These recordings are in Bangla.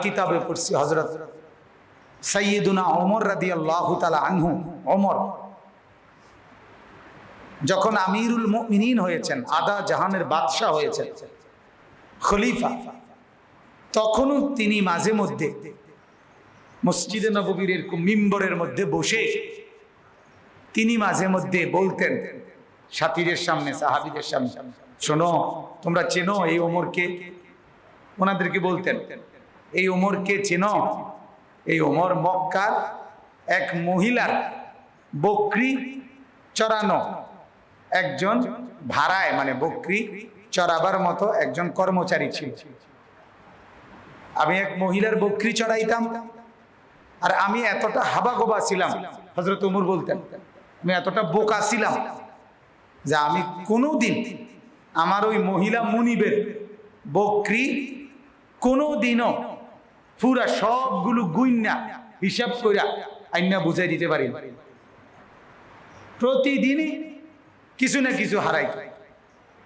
কিতাবে পড়ছি হযরত সাইয়্যিদুনা ওমর রাদিয়াল্লাহু তাআলা আনহু, ওমর যখন আমিরুল মুমিনিন হয়েছেন, আদা জাহানের বাদশাহ হয়েছেন, খলিফা, তখনও তিনি মাঝে মধ্যে মসজিদে নববীর এরকম মিম্বরের মধ্যে বসে তিনি মাঝে মধ্যে বলতেন সাথীদের সামনে, সাহাবীদের সামনে, শোনো তোমরা চেনো এই ওমরকে? ওনাদেরকে বলতেন, এই ওমরকে চেনো? এই ওমর মক্কার এক মহিলার বকরি চরানো একজন ভাড়ায়, মানে বকরি চড়াবার মতো একজন কর্মচারী ছিল। আমি এক মহিলার বকরি চড়াইতাম, আর আমি এতটা হাবাগোবা ছিলাম, হযরত ওমর বলতেন আমি এতটা বোকা ছিলাম যে আমি কোনোদিন আমার ওই মহিলা মুনিবের বকরি কোনোদিনও পুরা সবগুলো গুইন্না হিসাব কইরা আইনা বুঝাই দিতে পারি। প্রতিদিনই কিছু না কিছু হারাই,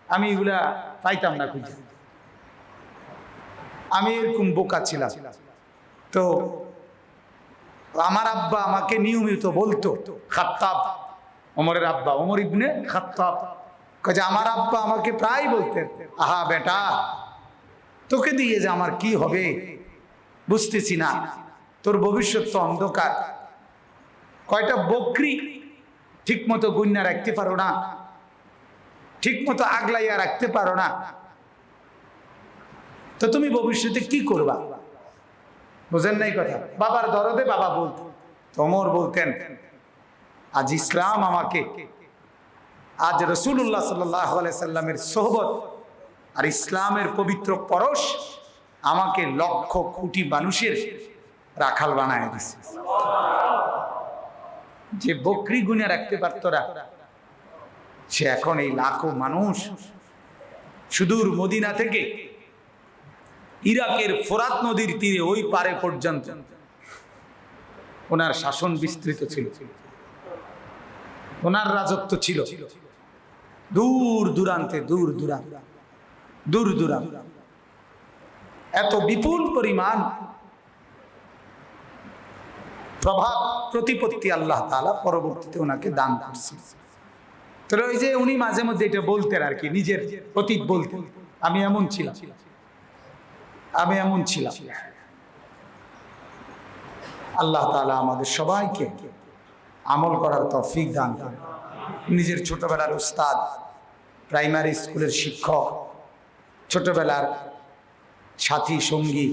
আমি এগুলা পাইতাম না খুঁজে। আমি এরকম বোকা ছিলাম। তো আমার আব্বা আমাকে নিয়মিত বলতো, খাত্তাব, ওমরের আব্বা ওমর ইবনে খাত্তাব, কাজে আমার আব্বা আমাকে প্রায় বলতেন, আহা বেটা, তোকে দিয়ে যে আমার কি হবে বুঝতেছি না, তোর ভবিষ্যৎ তো অন্ধকার, কয়টা বকরি ঠিক মতো গুন্না রাখতে পারো না, ঠিক মতো আগলাইয়া রাখতে পারো না, তো তুমি ভবিষ্যতে কি করবা? বুঝেন নাই কথা? বাবার দরদে বাবা বলতো। ওমর বলতেন, আজ ইসলাম আমাকে, আজ রাসূলুল্লাহ সাল্লাল্লাহু আলাইহি সাল্লামের সোহবত আর ইসলামের পবিত্র পরশ আমাকে লক্ষ কোটি মানুষের রাখাল বানায় দিছে। যে বকরি গুনে রাখতে পারতো না, সে এখন এই লাখো মানুষ সুদূর মদিনা থেকে ইরাকের ফোরাত নদীর তীরে ওই পারে পর্যন্ত ওনার শাসন বিস্তৃত ছিল, ওনার রাজত্ব ছিল দূর দূরান্তে, দূর দূরান্ত, দূর দূরান্ত। এত বিপুল পরিমাণ প্রভাব প্রতিপত্তি আল্লাহ তাআলা পরবর্তীতে ওনাকে দান করছেন। তো ওই যে উনি মাঝে মধ্যে এটা বলতেন আর কি, নিজের অতীত বলতেন, আমি এমন ছিলাম, আমি এমন ছিলাম। আল্লাহ তাআলা আমাদের সবাইকে আমল করার তৌফিক দান করেন। নিজের ছোটবেলার উস্তাদ, প্রাইমারি স্কুলের শিক্ষক, ছোটবেলার সাথী সঙ্গী,